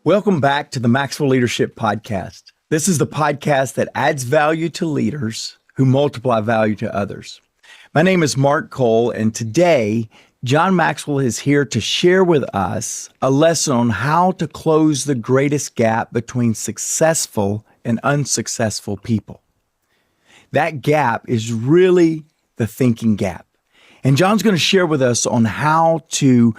Welcome back to the Maxwell Leadership Podcast. This is the podcast that adds value to leaders who multiply value to others. My name is Mark Cole, and today, John Maxwell is here to share with us a lesson on how to close the greatest gap between successful and unsuccessful people. That gap is really the thinking gap. And John's going to share with us on how to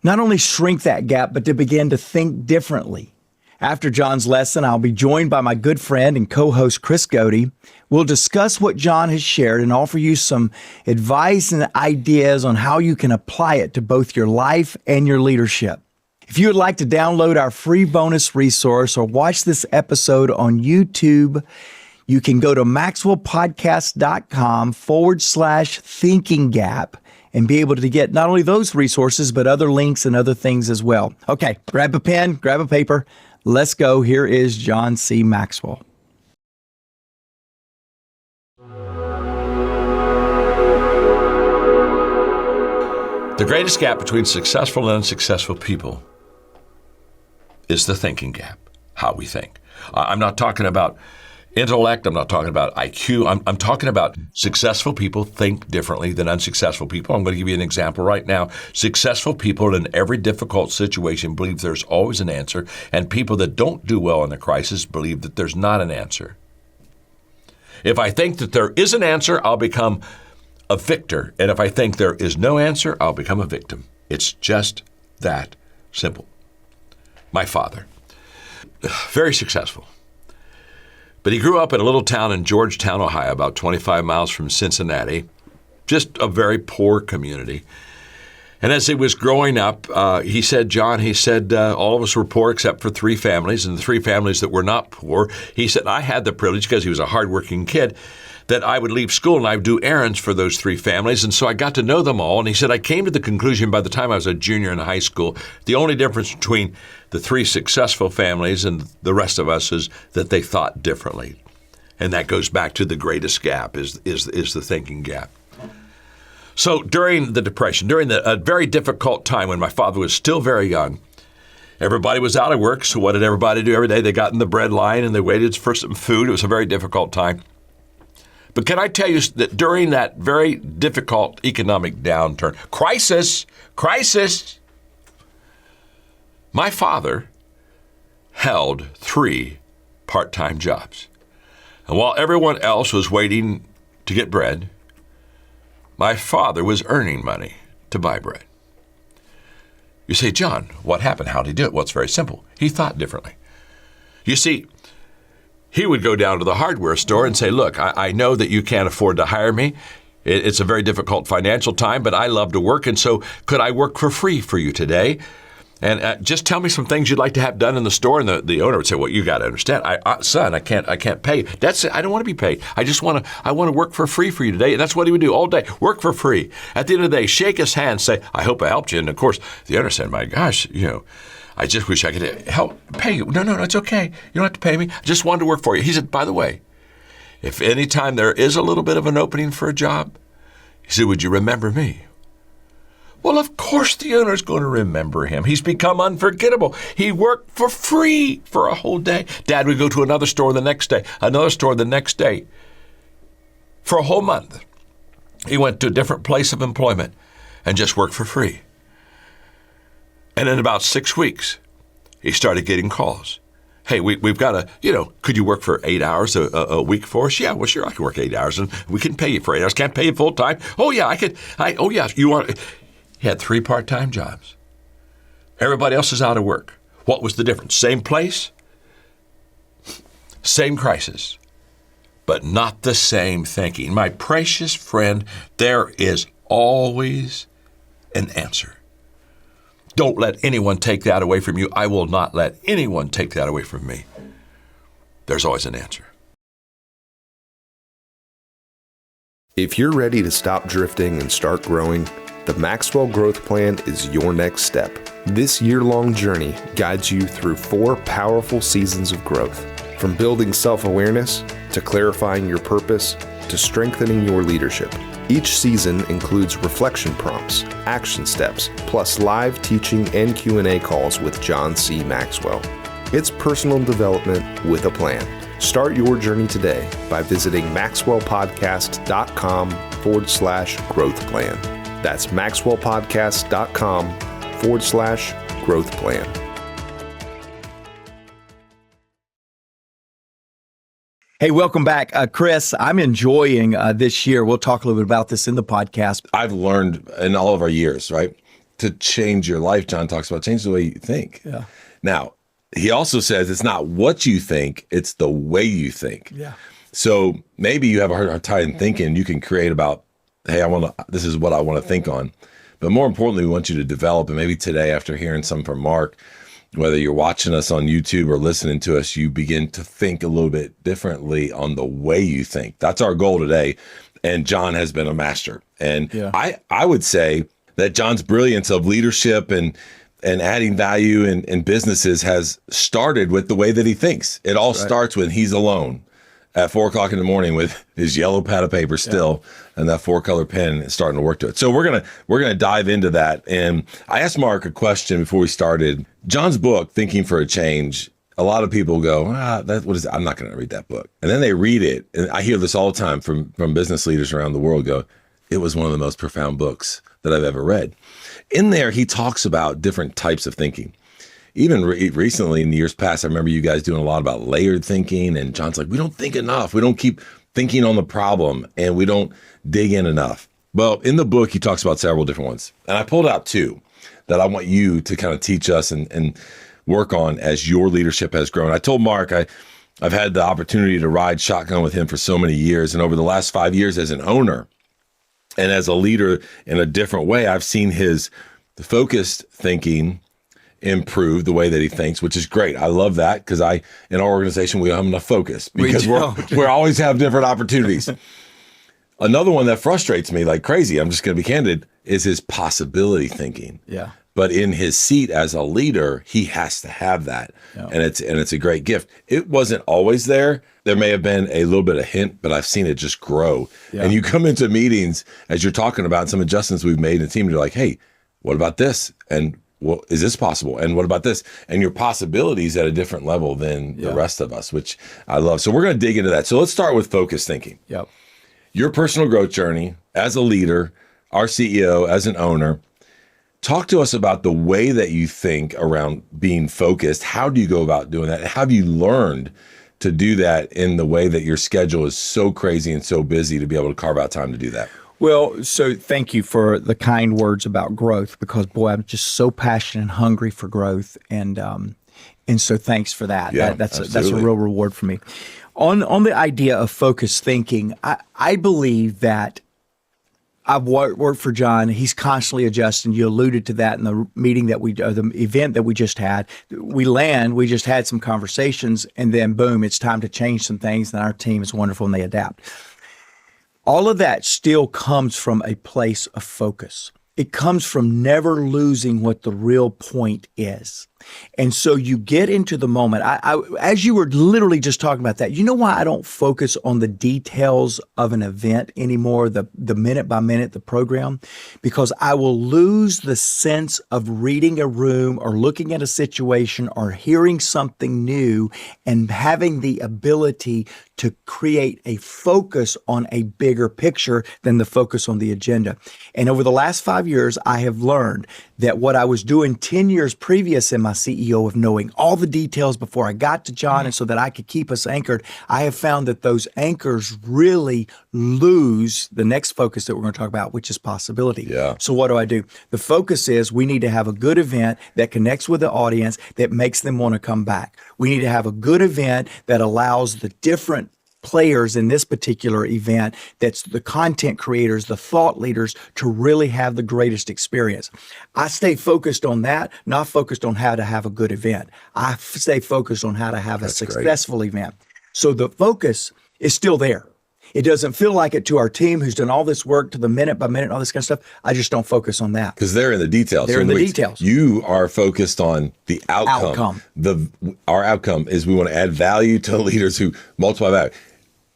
not only shrink that gap, but to begin to think differently. After John's lesson, I'll be joined by my good friend and co-host Chris Godey. We'll discuss what John has shared and offer you some advice and ideas on how you can apply it to both your life and your leadership. If you would like to download our free bonus resource or watch this episode on YouTube, you can go to maxwellpodcast.com/thinking gap and be able to get not only those resources, but other links and other things as well. Okay, grab a pen, grab a paper. Let's go. Here is John C. Maxwell. The greatest gap between successful and unsuccessful people is the thinking gap, how we think. I'm not talking about intellect. I'm not talking about IQ. I'm talking about successful people think differently than unsuccessful people. I'm going to give you an example right now. Successful people in every difficult situation believe there's always an answer, and people that don't do well in a crisis believe that there's not an answer. If I think that there is an answer, I'll become a victor. And if I think there is no answer, I'll become a victim. It's just that simple. My father, very successful. But he grew up in a little town in Georgetown, Ohio, about 25 miles from Cincinnati, just a very poor community. And as he was growing up, he said, all of us were poor except for three families, and the three families that were not poor, he said, I had the privilege, because he was a hardworking kid, that I would leave school and I would do errands for those three families. And so I got to know them all. And he said, I came to the conclusion by the time I was a junior in high school, the only difference between the three successful families and the rest of us is that they thought differently. And that goes back to the greatest gap is the thinking gap. So during the Depression, during a very difficult time when my father was still very young, everybody was out of work. So what did everybody do every day? They got in the bread line and they waited for some food. It was a very difficult time. But can I tell you that during that very difficult economic downturn, crisis, my father held 3 part-time jobs. And while everyone else was waiting to get bread, my father was earning money to buy bread. You say, John, what happened? How did he do it? Well, it's very simple. He thought differently. You see, he would go down to the hardware store and say, look, I know that you can't afford to hire me. It's a very difficult financial time, but I love to work. And so could I work for free for you today? And just tell me some things you'd like to have done in the store. And the owner would say, well, you got to understand, son, I can't pay you. That's it. I don't want to be paid. I want to work for free for you today. And that's what he would do all day, work for free. At the end of the day, shake his hand, say, I hope I helped you. And of course, the owner said, my gosh, I just wish I could pay you. No, it's okay. You don't have to pay me. I just wanted to work for you. He said, by the way, if any time there is a little bit of an opening for a job, he said, would you remember me? Well, of course the owner's going to remember him. He's become unforgettable. He worked for free for a whole day. Dad would go to another store the next day, another store the next day. For a whole month, he went to a different place of employment and just worked for free. And in about 6 weeks, he started getting calls. Hey, we've got could you work for 8 hours a week for us? Yeah, well, sure, I can work 8 hours, and we can pay you for 8 hours. Can't pay you full time. Oh, yeah, I could. You want? He had 3 part-time jobs. Everybody else is out of work. What was the difference? Same place, same crisis, but not the same thinking. My precious friend, there is always an answer. Don't let anyone take that away from you. I will not let anyone take that away from me. There's always an answer. If you're ready to stop drifting and start growing, the Maxwell Growth Plan is your next step. This year-long journey guides you through 4 powerful seasons of growth, from building self-awareness to clarifying your purpose to strengthening your leadership. Each season includes reflection prompts, action steps, plus live teaching and Q&A calls with John C. Maxwell. It's personal development with a plan. Start your journey today by visiting maxwellpodcast.com/growth plan. That's maxwellpodcast.com/growth plan. Hey, welcome back. Chris, I'm enjoying this year. We'll talk a little bit about this in the podcast. I've learned in all of our years, right, to change your life. John talks about change the way you think. Yeah. Now, he also says it's not what you think, it's the way you think. Yeah. So maybe you have a hard time thinking. You can create about, hey, this is what I want to think on. But more importantly, we want you to develop. And maybe today, after hearing some from Mark, whether you're watching us on YouTube or listening to us, you begin to think a little bit differently on the way you think. That's our goal today. And John has been a master. And I would say that John's brilliance of leadership and adding value in businesses has started with the way that he thinks. It all starts when he's alone at 4 o'clock in the morning with his yellow pad of paper still and that 4-color pen starting to work to it. So we're gonna dive into that. And I asked Mark a question before we started. John's book, Thinking for a Change, a lot of people go, what is it? I'm not gonna read that book. And then they read it. And I hear this all the time from business leaders around the world go, it was one of the most profound books that I've ever read. In there, he talks about different types of thinking. Even recently in the years past, I remember you guys doing a lot about layered thinking, and John's like, we don't think enough. We don't keep thinking on the problem, and we don't dig in enough. Well, in the book, he talks about several different ones. And I pulled out 2 that I want you to kind of teach us and work on as your leadership has grown. I told Mark, I've had the opportunity to ride shotgun with him for so many years. And over the last 5 years as an owner and as a leader in a different way, I've seen his focused thinking improve the way that he thinks, which is great. I love that because in our organization, we have enough focus because we always have different opportunities. Another one that frustrates me like crazy, I'm just going to be candid, is his possibility thinking. Yeah. But in his seat as a leader, he has to have that. Yeah. And it's a great gift. It wasn't always there. There may have been a little bit of hint, but I've seen it just grow. Yeah. And you come into meetings as you're talking about some adjustments we've made in the team, and you're like, hey, what about this? And well, is this possible? And what about this? And your possibilities at a different level than the rest of us, which I love. So we're going to dig into that. So let's start with focused thinking. Yep. Your personal growth journey as a leader, our CEO, as an owner. Talk to us about the way that you think around being focused. How do you go about doing that? Have you learned to do that in the way that your schedule is so crazy and so busy to be able to carve out time to do that? Well, so thank you for the kind words about growth, because boy, I'm just so passionate and hungry for growth, and so thanks for that. Yeah, that's a real reward for me. On the idea of focused thinking, I believe that I've worked for John. He's constantly adjusting. You alluded to that in the meeting the event that we just had. We just had some conversations, and then boom, it's time to change some things. And our team is wonderful, and they adapt. All of that still comes from a place of focus. It comes from never losing what the real point is. And so you get into the moment. As you were literally just talking about that, you know why I don't focus on the details of an event anymore, the minute by minute, the program? Because I will lose the sense of reading a room or looking at a situation or hearing something new and having the ability to create a focus on a bigger picture than the focus on the agenda. And over the last 5 years, I have learned that what I was doing 10 years previous in my CEO of knowing all the details before I got to John and so that I could keep us anchored, I have found that those anchors really lose the next focus that we're going to talk about, which is possibility. Yeah. So what do? The focus is we need to have a good event that connects with the audience, that makes them want to come back. We need to have a good event that allows the different players in this particular event, that's the content creators, the thought leaders, to really have the greatest experience. I stay focused on that, not focused on how to have a good event. I stay focused on how to have a successful event. So the focus is still there. It doesn't feel like it to our team who's done all this work to the minute by minute, all this kind of stuff. I just don't focus on that. Because they're in the details. They're in the details. You are focused on the outcome. Our outcome is we want to add value to leaders who multiply value.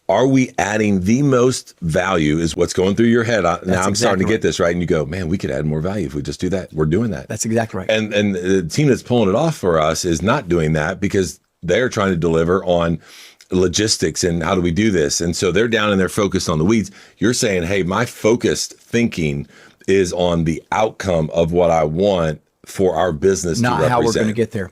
are we adding the most value is what's going through your head. Now I'm starting to get this, right? And you go, man, we could add more value if we just do that. We're doing that. That's exactly right. And the team that's pulling it off for us is not doing that because they're trying to deliver on logistics and how do we do this? And so they're down and they're focused on the weeds. You're saying, hey, my focused thinking is on the outcome of what I want for our business not to represent. how we're going to get there.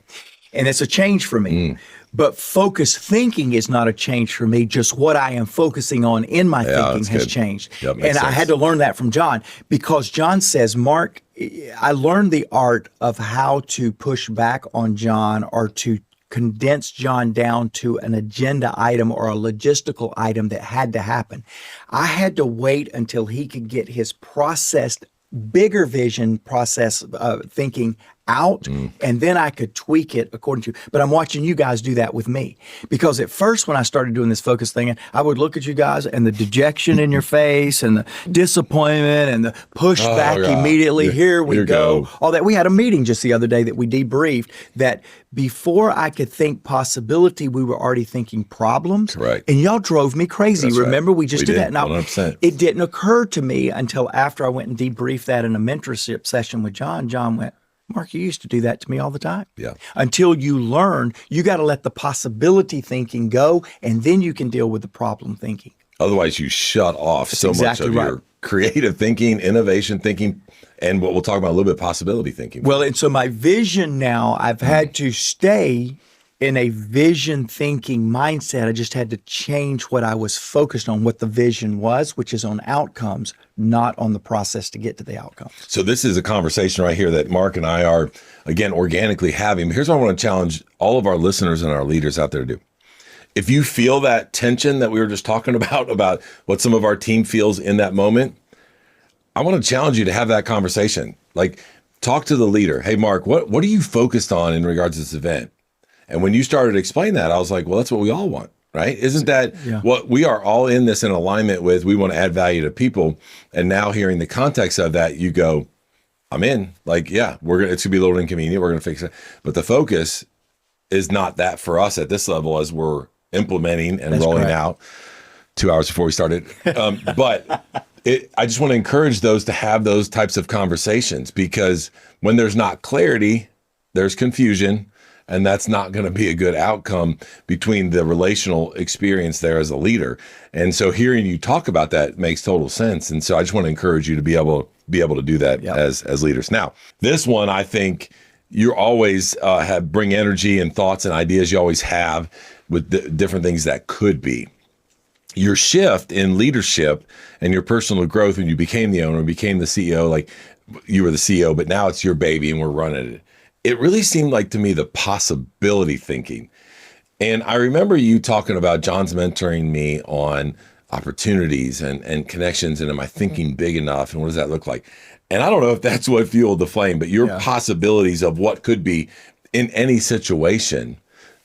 And it's a change for me. But focused thinking is not a change for me. Just what I am focusing on in my thinking has changed. Yep, and I had to learn that from John because John says, Mark, I learned the art of how to push back on John or to condense John down to an agenda item or a logistical item that had to happen. I had to wait until he could get his processed, bigger vision process thinking out, and then I could tweak it according to, but I'm watching you guys do that with me. Because at first when I started doing this focus thing, I would look at you guys and the dejection in your face and the disappointment and the pushback immediately, here we go. All that. We had a meeting just the other day that we debriefed that before I could think possibility, we were already thinking problems. Correct. And y'all drove me crazy. That's Remember, we just did that. Now, 100%. it didn't occur to me until after I went and debriefed that in a mentorship session with John. John went, Mark, you used to do that to me all the time. Yeah. Until you learn, you got to let the possibility thinking go, and then you can deal with the problem thinking. Otherwise, you shut off so much of your creative thinking, innovation thinking, and what we'll talk about a little bit, possibility thinking. Well, and so my vision now, I've had to stay in a vision thinking mindset. I just had to change what I was focused on, what the vision was, which is on outcomes, not on the process to get to the outcome. So this is a conversation right here that Mark and I are, again, organically having. Here's what I want to challenge all of our listeners and our leaders out there to do. If you feel that tension that we were just talking about what some of our team feels in that moment, I want to challenge you to have that conversation. Like, talk to the leader. Hey, Mark, what are you focused on in regards to this event? And when you started to explain that, I was like, well, that's what we all want, right? Isn't that what we are all in this in alignment with? We want to add value to people. And now hearing the context of that, you go, I'm in. Like, yeah, it's gonna be a little inconvenient. We're gonna fix it. But the focus is not that for us at this level as we're implementing and rolling out 2 hours before we started. But I just want to encourage those to have those types of conversations, because when there's not clarity, there's confusion. And that's not going to be a good outcome between the relational experience there as a leader. And so hearing you talk about that makes total sense. And so I just want to encourage you to be able to do that as leaders. Now, this one, I think you always bring energy and thoughts and ideas you always have with different things that could be. Your shift in leadership and your personal growth when you became the owner, became the CEO, like you were the CEO, but now it's your baby and we're running it. It really seemed like to me the possibility thinking. And I remember you talking about John's mentoring me on opportunities and connections, and am I thinking big enough, and what does that look like? And I don't know if that's what fueled the flame, but your possibilities of what could be in any situation.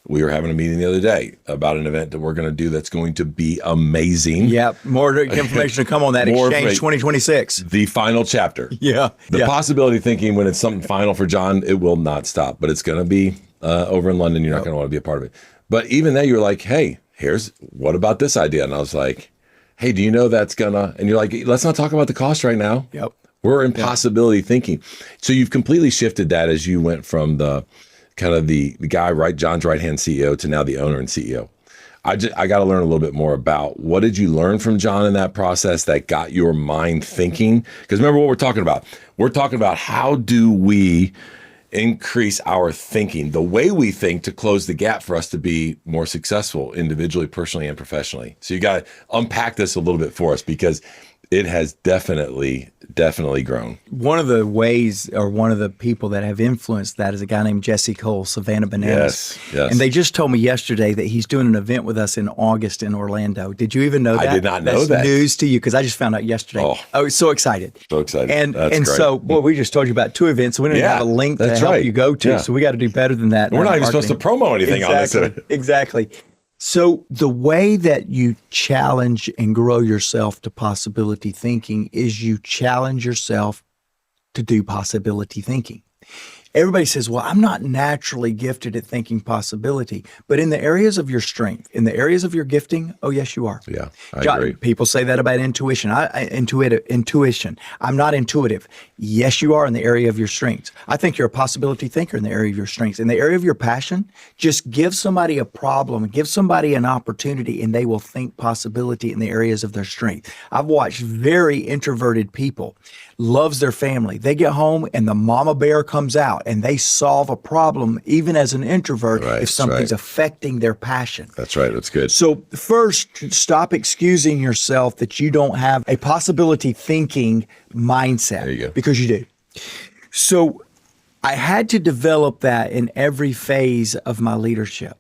We were having a meeting the other day about an event that we're going to do that's going to be amazing. Yep. More information to come on that. Exchange 2026. The final chapter. The possibility thinking, when it's something final for John, it will not stop. But it's going to be over in London. You're not going to want to be a part of it. But even then, you're like, hey, what about this idea? And I was like, hey, do you know that's going to, and you're like, let's not talk about the cost right now. Yep. We're in possibility thinking. So you've completely shifted that as you went from the kind of the guy, right, John's right-hand CEO, to now the owner and CEO. I got to learn a little bit more about what did you learn from John in that process that got your mind thinking? Because remember what we're talking about. We're talking about how do we increase our thinking, the way we think, to close the gap for us to be more successful individually, personally, and professionally. So you got to unpack this a little bit for us, because it has definitely grown. One of the ways, or one of the people that have influenced that, is a guy named Jesse Cole, Savannah Bananas. Yes. And they just told me yesterday that he's doing an event with us in August in Orlando. Did you even know that? I did not know that. That's news to you, because I just found out yesterday. I was so excited. So excited. And That's great. So, we just told you about 2 events, so we didn't have a link to help you go to. So we got to do better than that. We're not even supposed to promo anything on this. Exactly. So the way that you challenge and grow yourself to possibility thinking is you challenge yourself to do possibility thinking. Everybody says, well, I'm not naturally gifted at thinking possibility, but in the areas of your strength, in the areas of your gifting, oh, yes, you are. Yeah, I agree. People say that about intuition. Intuition. I'm not intuitive. Yes, you are in the area of your strengths. I think you're a possibility thinker in the area of your strengths. In the area of your passion, just give somebody a problem, give somebody an opportunity, and they will think possibility in the areas of their strength. I've watched very introverted people, loves their family. They get home and the mama bear comes out and they solve a problem, even as an introvert, Right, if something's right. affecting their passion. That's right. That's good. So first, stop excusing yourself that you don't have a possibility thinking mindset. There you go. Because you do. So I had to develop that in every phase of my leadership.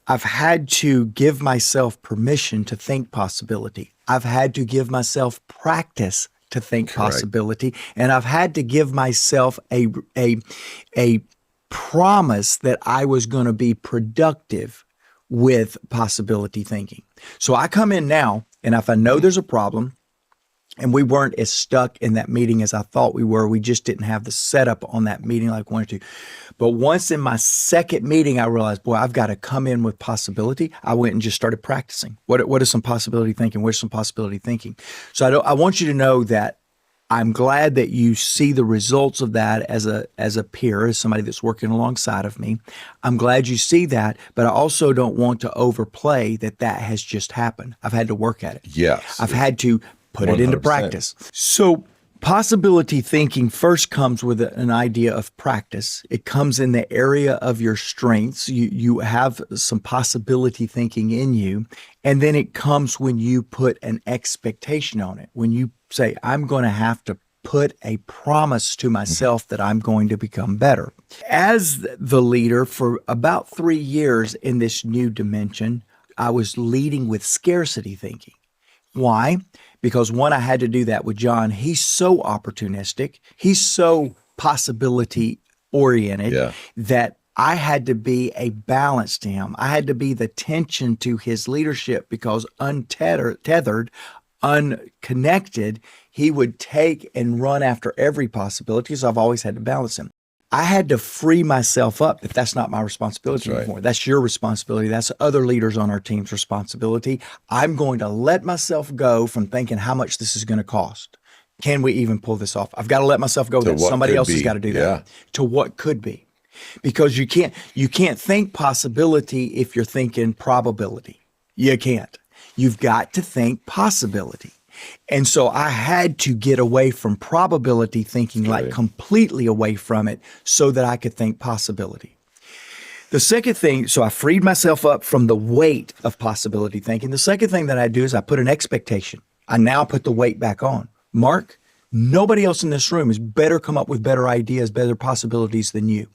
I've had to give myself permission to think possibility. I've had to give myself practice to think possibility. And I've had to give myself a promise that I was going to be productive with possibility thinking. So I come in now, and if I know there's a problem, and we weren't as stuck in that meeting as I thought we were. We just didn't have the setup on that meeting like we wanted to. But once in my second meeting, I realized, boy, I've got to come in with possibility. I went and just started practicing. What is some possibility thinking? Where's some possibility thinking? So I want you to know that I'm glad that you see the results of that as a peer, as somebody that's working alongside of me. I'm glad you see that, but I also don't want to overplay that has just happened. I've had to work at it. Yes. I've had to put it into 100%. practice. So possibility thinking first comes with an idea of practice. It comes in the area of your strengths. You have some possibility thinking in you. And then it comes when you put an expectation on it. When you say, I'm going to have to put a promise to myself that I'm going to become better. As the leader for about 3 years in this new dimension, I was leading with scarcity thinking. Why? Because one, I had to do that with John. He's so opportunistic. He's so possibility oriented that I had to be a balance to him. I had to be the tension to his leadership because untethered, unconnected, he would take and run after every possibility. So I've always had to balance him. I had to free myself up that that's not my responsibility anymore. That's your responsibility. That's other leaders on our team's responsibility. I'm going to let myself go from thinking how much this is going to cost. Can we even pull this off? I've got to let myself go that somebody else has got to do that. To what could be. Because you can't think possibility if you're thinking probability. You can't. You've got to think possibility. And so I had to get away from probability thinking, like completely away from it, so that I could think possibility. The second thing, so I freed myself up from the weight of possibility thinking. The second thing that I do is I put an expectation. I now put the weight back on. Mark, nobody else in this room has better come up with better ideas, better possibilities than you.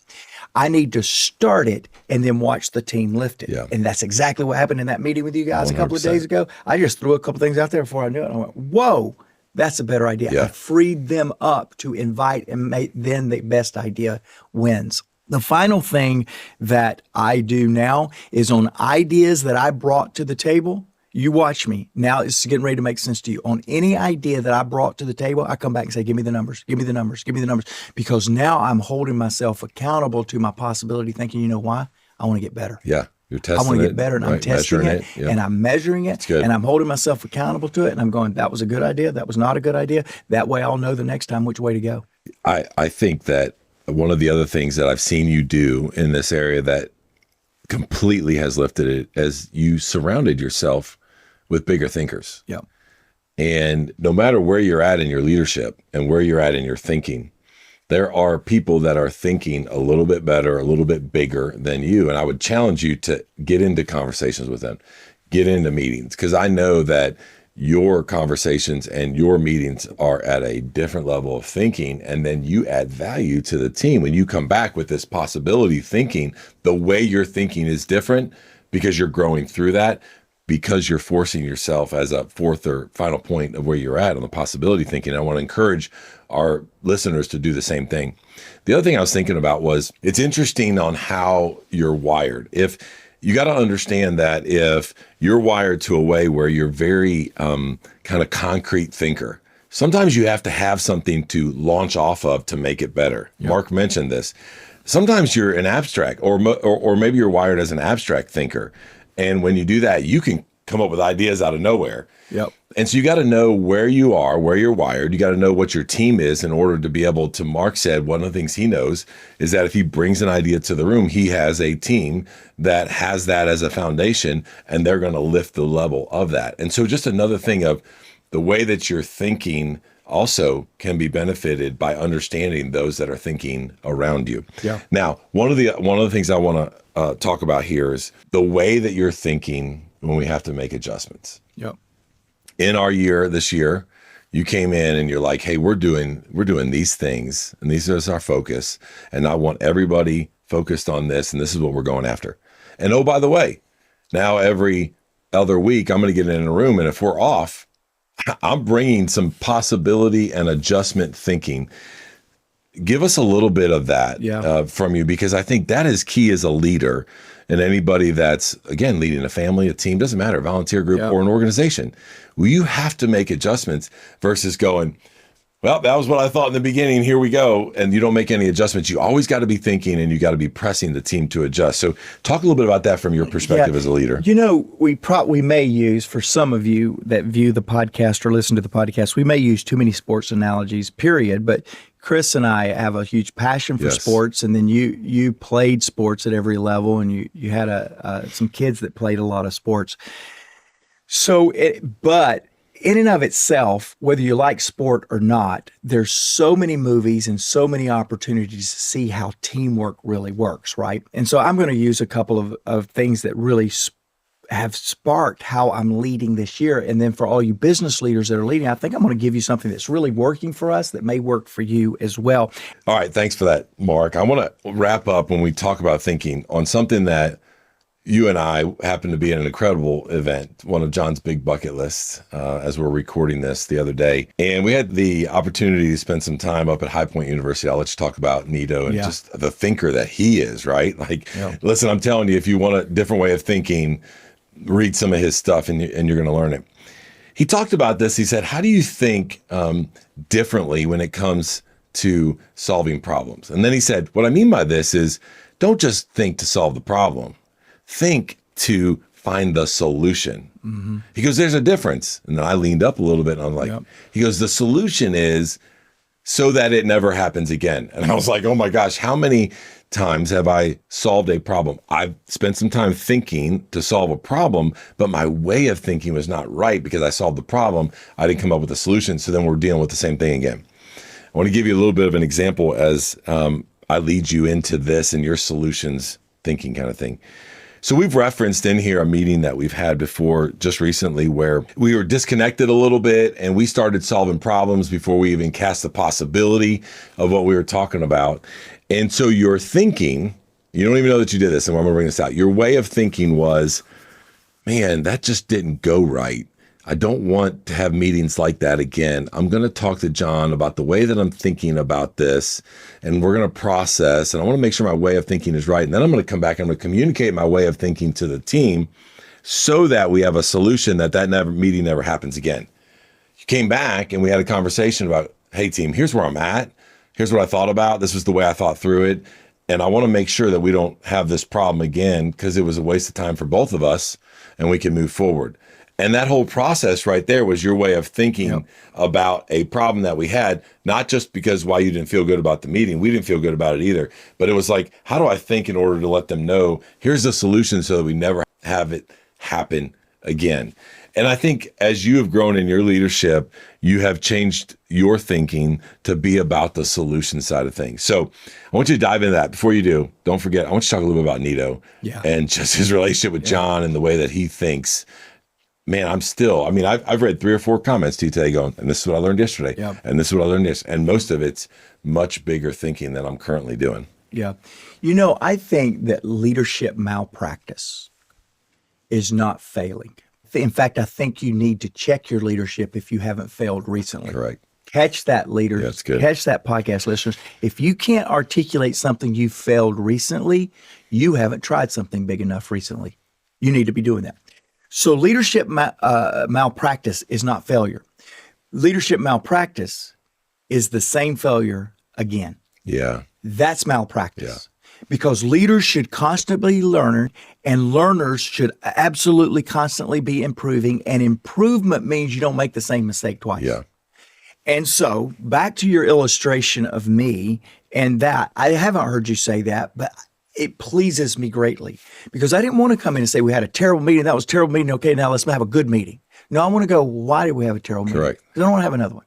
I need to start it and then watch the team lift it. And that's exactly what happened in that meeting with you guys 100%. A couple of days ago. I just threw a couple things out there before I knew it. And I went, whoa, that's a better idea. I freed them up to invite, and then the best idea wins. The final thing that I do now is on ideas that I brought to the table. You watch me. Now it's getting ready to make sense to you. On any idea that I brought to the table, I come back and say, give me the numbers, give me the numbers, give me the numbers. Because now I'm holding myself accountable to my possibility thinking, you know why? I want to get better. Yeah. You're testing it. I want to get better, and I'm testing it, and I'm measuring it, and I'm holding myself accountable to it, and I'm going, that was a good idea, that was not a good idea. That way I'll know the next time which way to go. I think that one of the other things that I've seen you do in this area that completely has lifted it as you surrounded yourself with bigger thinkers. Yeah. And no matter where you're at in your leadership and where you're at in your thinking, there are people that are thinking a little bit better, a little bit bigger than you. And I would challenge you to get into conversations with them, get into meetings, because I know that your conversations and your meetings are at a different level of thinking. And then you add value to the team. When you come back with this possibility thinking, the way you're thinking is different because you're growing through that, because you're forcing yourself as a fourth or final point of where you're at on the possibility thinking. I want to encourage our listeners to do the same thing. The other thing I was thinking about was it's interesting on how you're wired. If you got to understand that if you're wired to a way where you're very kind of concrete thinker, sometimes you have to have something to launch off of to make it better. Yep. Mark mentioned this. sometimes you're an abstract, or maybe you're wired as an abstract thinker. And when you do that, you can come up with ideas out of nowhere. Yep. And so you got to know where you are, where you're wired. You got to know what your team is in order to be able to, Mark said, one of the things he knows is that if he brings an idea to the room, he has a team that has that as a foundation, and they're going to lift the level of that. And so just another thing of the way that you're thinking also can be benefited by understanding those that are thinking around you. Yeah. Now, one of the things I want to talk about here is the way that you're thinking when we have to make adjustments. Yep. In our year, this year, you came in and you're like, hey, we're doing these things, and these is our focus, and I want everybody focused on this, and this is what we're going after. And oh, by the way, now every other week, I'm going to get in a room, and if we're off, I'm bringing some possibility and adjustment thinking. Give us a little bit of that from you, because I think that is key as a leader. And anybody that's, again, leading a family, a team, doesn't matter, volunteer group or an organization, well, you have to make adjustments versus going, well, that was what I thought in the beginning, here we go. And you don't make any adjustments. You always got to be thinking, and you got to be pressing the team to adjust. So talk a little bit about that from your perspective as a leader. You know, we may use, for some of you that view the podcast or listen to the podcast, we may use too many sports analogies, period. But Chris and I have a huge passion for sports, and then you played sports at every level, and you had some kids that played a lot of sports. So, but in and of itself, whether you like sport or not, there's so many movies and so many opportunities to see how teamwork really works, right? And so I'm going to use a couple of things that really have sparked how I'm leading this year. And then for all you business leaders that are leading, I think I'm going to give you something that's really working for us that may work for you as well. All right. Thanks for that, Mark. I want to wrap up when we talk about thinking on something that you and I happen to be at an incredible event, one of John's big bucket lists, as we're recording this the other day. And we had the opportunity to spend some time up at High Point University. I'll let you talk about Nito and just the thinker that he is, right? Like, listen, I'm telling you, if you want a different way of thinking, read some of his stuff and you're going to learn it. He talked about this. He said, how do you think differently when it comes to solving problems? And then he said, what I mean by this is don't just think to solve the problem. Think to find the solution. Mm-hmm. He goes, there's a difference. And then I leaned up a little bit and I'm like, he goes, the solution is so that it never happens again. And I was like, oh my gosh, how many times have I solved a problem? I've spent some time thinking to solve a problem, but my way of thinking was not right because I solved the problem. I didn't come up with a solution. So then we're dealing with the same thing again. I want to give you a little bit of an example as I lead you into this and your solutions thinking kind of thing. So we've referenced in here a meeting that we've had before just recently where we were disconnected a little bit and we started solving problems before we even cast the possibility of what we were talking about. And so your thinking, you don't even know that you did this, and I'm going to bring this out. Your way of thinking was, man, that just didn't go right. I don't want to have meetings like that again. I'm going to talk to John about the way that I'm thinking about this, and we're going to process, and I want to make sure my way of thinking is right. And then I'm going to come back and I'm going to communicate my way of thinking to the team so that we have a solution that meeting never happens again. You came back and we had a conversation about, hey team, here's where I'm at. Here's what I thought about. This was the way I thought through it. And I want to make sure that we don't have this problem again because it was a waste of time for both of us and we can move forward. And that whole process right there was your way of thinking about a problem that we had, not just because why you didn't feel good about the meeting. We didn't feel good about it either. But it was like, how do I think in order to let them know, here's the solution so that we never have it happen again. And I think as you have grown in your leadership, you have changed your thinking to be about the solution side of things. So I want you to dive into that. Before you do, don't forget, I want you to talk a little bit about Nito and just his relationship with John and the way that he thinks. Man, I've read 3 or 4 comments to you today going, and this is what I learned yesterday. And this is what I learned yesterday. And most of it's much bigger thinking than I'm currently doing. Yeah. You know, I think that leadership malpractice is not failing. In fact, I think you need to check your leadership if you haven't failed recently. Correct. Catch that, leaders. That's good. Catch that, podcast listeners. If you can't articulate something you failed recently, you haven't tried something big enough recently. You need to be doing that. So leadership malpractice is not failure. Leadership malpractice is the same failure again. Yeah. That's malpractice. because leaders should constantly learn, and learners should absolutely constantly be improving. And improvement means you don't make the same mistake twice. Yeah. And so back to your illustration of me, and that I haven't heard you say that, but it pleases me greatly, because I didn't want to come in and say we had a terrible meeting. That was a terrible meeting. Okay, now let's have a good meeting. No, I want to go, why did we have a terrible meeting? Correct. Because I don't want to have another one.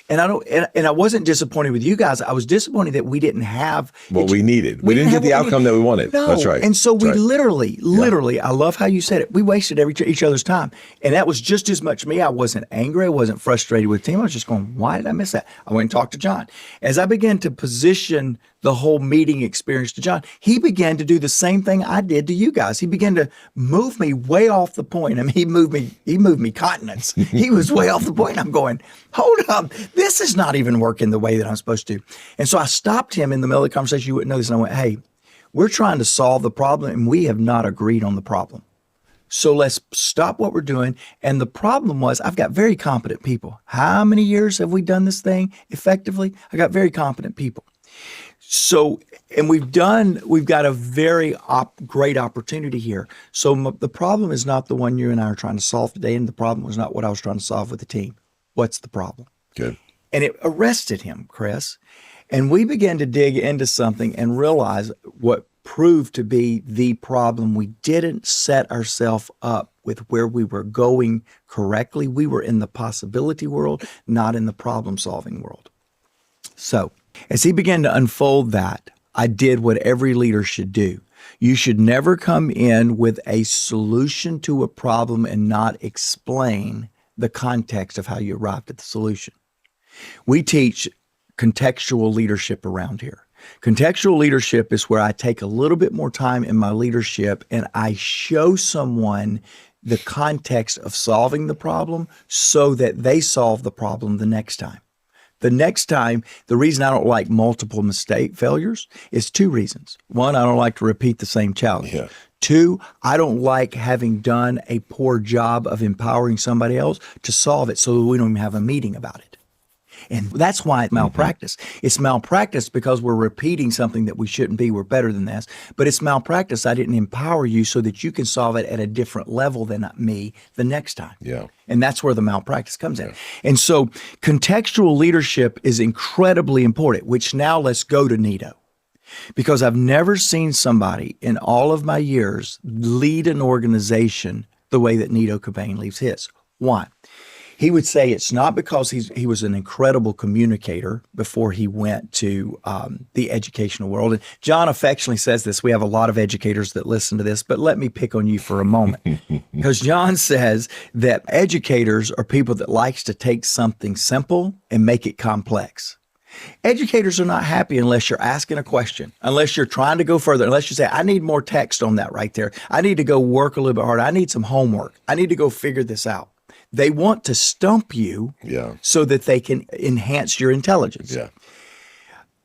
And I don't, and I wasn't disappointed with you guys. I was disappointed that we didn't have What we needed. We didn't get the outcome that we wanted. No. That's right. And so we That's right. literally, I love how you said it. We wasted each other's time. And that was just as much me. I wasn't angry. I wasn't frustrated with the team. I was just going, why did I miss that? I went and talked to John. As I began to position the whole meeting experience to John, he began to do the same thing I did to you guys. He began to move me way off the point. I mean, he moved me continents. He was way off the point. I'm going, hold up, this is not even working the way that I'm supposed to. And so I stopped him in the middle of the conversation. You wouldn't know this. And I went, hey, we're trying to solve the problem and we have not agreed on the problem. So let's stop what we're doing. And the problem was, I've got very competent people. How many years have we done this thing effectively? I got very competent people. So, and we've got a very great opportunity here. So the problem is not the one you and I are trying to solve today. And the problem was not what I was trying to solve with the team. What's the problem? Good. And it arrested him, Chris. And we began to dig into something and realize what proved to be the problem. We didn't set ourselves up with where we were going correctly. We were in the possibility world, not in the problem-solving world. So as he began to unfold that, I did what every leader should do. You should never come in with a solution to a problem and not explain the context of how you arrived at the solution. We teach contextual leadership around here. Contextual leadership is where I take a little bit more time in my leadership and I show someone the context of solving the problem so that they solve the problem the next time. The next time, the reason I don't like multiple failures is two reasons. One, I don't like to repeat the same challenge. Yeah. Two, I don't like having done a poor job of empowering somebody else to solve it so that we don't even have a meeting about it. And that's why it's malpractice. It's malpractice because we're repeating something that we shouldn't be. We're better than this. But it's malpractice. I didn't empower you so that you can solve it at a different level than me the next time. Yeah. And that's where the malpractice comes in. And so contextual leadership is incredibly important, which now let's go to Nito. Because I've never seen somebody in all of my years lead an organization the way that Nito Cobain leads his. Why? He would say it's not because he was an incredible communicator before he went to the educational world. And John affectionately says this. We have a lot of educators that listen to this, but let me pick on you for a moment. Because John says that educators are people that likes to take something simple and make it complex. Educators are not happy unless you're asking a question, unless you're trying to go further, unless you say, I need more text on that right there. I need to go work a little bit harder. I need some homework. I need to go figure this out. They want to stump you so that they can enhance your intelligence. Yeah.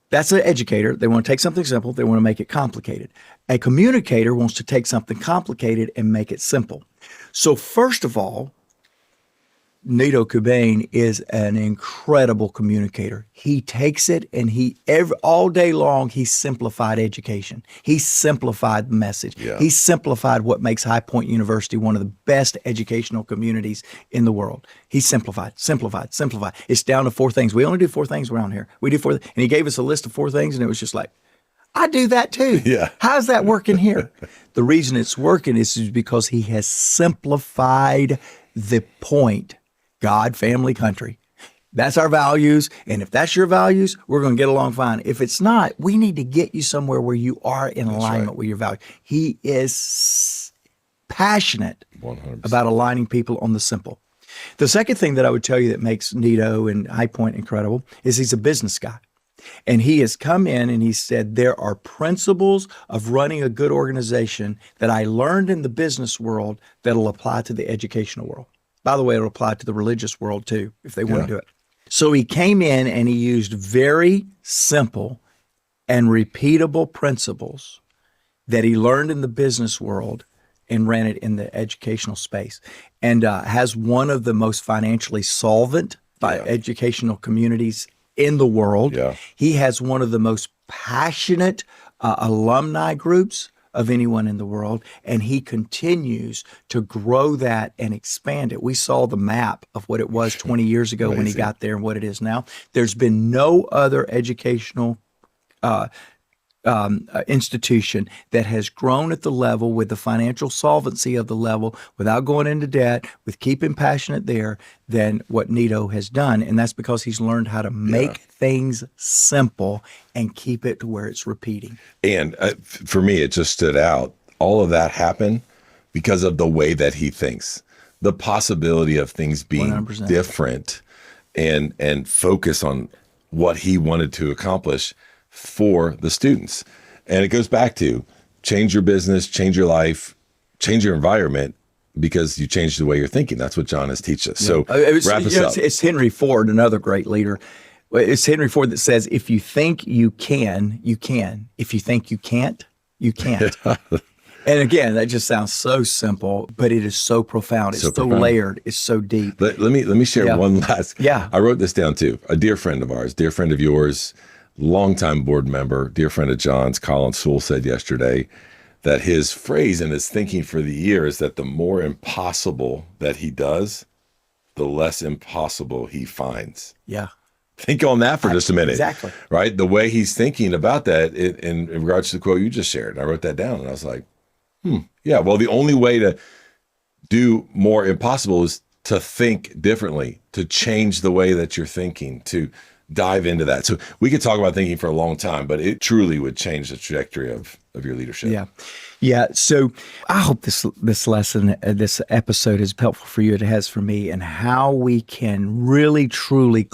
That's an educator. They want to take something simple. They want to make it complicated. A communicator wants to take something complicated and make it simple. So first of all, Nito Cobain is an incredible communicator. He takes it and all day long, he simplified education. He simplified the message. Yeah. He simplified what makes High Point University one of the best educational communities in the world. He simplified. It's down to 4 things. We only do 4 things around here. We do 4, and he gave us a list of 4 things, and it was just like, I do that too. Yeah. How's that working here? The reason it's working is because he has simplified the point. God, family, country. That's our values. And if that's your values, we're going to get along fine. If it's not, we need to get you somewhere where you are in alignment with your values. He is passionate 100%. about aligning people on the simple. The second thing that I would tell you that makes Nito and High Point incredible is he's a business guy. And he has come in and he said, there are principles of running a good organization that I learned in the business world that'll apply to the educational world. By the way, it'll apply to the religious world too, if they want to do it. So he came in and he used very simple and repeatable principles that he learned in the business world and ran it in the educational space, and has one of the most financially solvent educational communities in the world. Yeah. He has one of the most passionate alumni groups of anyone in the world, and he continues to grow that and expand it. We saw the map of what it was 20 years ago when he got there and what it is now. There's been no other educational institution that has grown at the level with the financial solvency of the level without going into debt, with keeping passionate there, than what Nito has done. And that's because he's learned how to make things simple and keep it to where it's repeating. And for me, it just stood out. All of that happened because of the way that he thinks, the possibility of things being 100%. different, and focus on what he wanted to accomplish for the students. And it goes back to change your business, change your life, change your environment, because you change the way you're thinking. That's what John has teach us. So wrap us up. It's Henry Ford, another great leader. It's Henry Ford that says, if you think you can, you can. If you think you can't, you can't. And again, that just sounds so simple, but it is so profound. It's so layered. It's so deep. Let me share one last. Yeah. I wrote this down too. A dear friend of ours, dear friend of yours, longtime board member, dear friend of John's, Colin Sewell, said yesterday that his phrase and his thinking for the year is that the more impossible that he does, the less impossible he finds. Yeah. Think on that for just a minute. Exactly. Right? The way he's thinking about that in regards to the quote you just shared. I wrote that down and I was like, yeah, well, the only way to do more impossible is to think differently, to change the way that you're thinking, to dive into that. So we could talk about thinking for a long time, but it truly would change the trajectory of your leadership. Yeah. Yeah. So I hope this lesson, this episode is helpful for you. It has for me, and how we can really, truly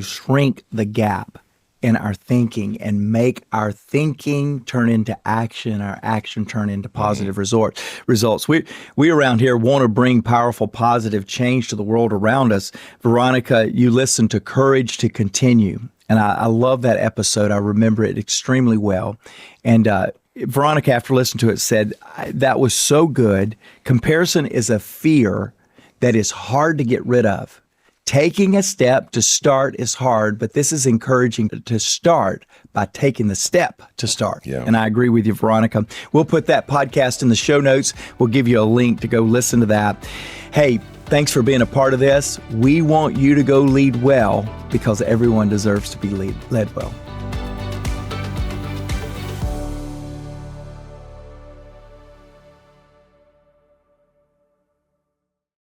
shrink the gap in our thinking and make our thinking turn into action, our action turn into positive results. We around here want to bring powerful, positive change to the world around us. Veronica, you listened to Courage to Continue, and I love that episode. I remember it extremely well. And Veronica, after listening to it, said, that was so good. Comparison is a fear that is hard to get rid of. Taking a step to start is hard, but this is encouraging to start by taking the step to start. Yeah. And I agree with you, Veronica. We'll put that podcast in the show notes. We'll give you a link to go listen to that. Hey, thanks for being a part of this. We want you to go lead well, because everyone deserves to be led well.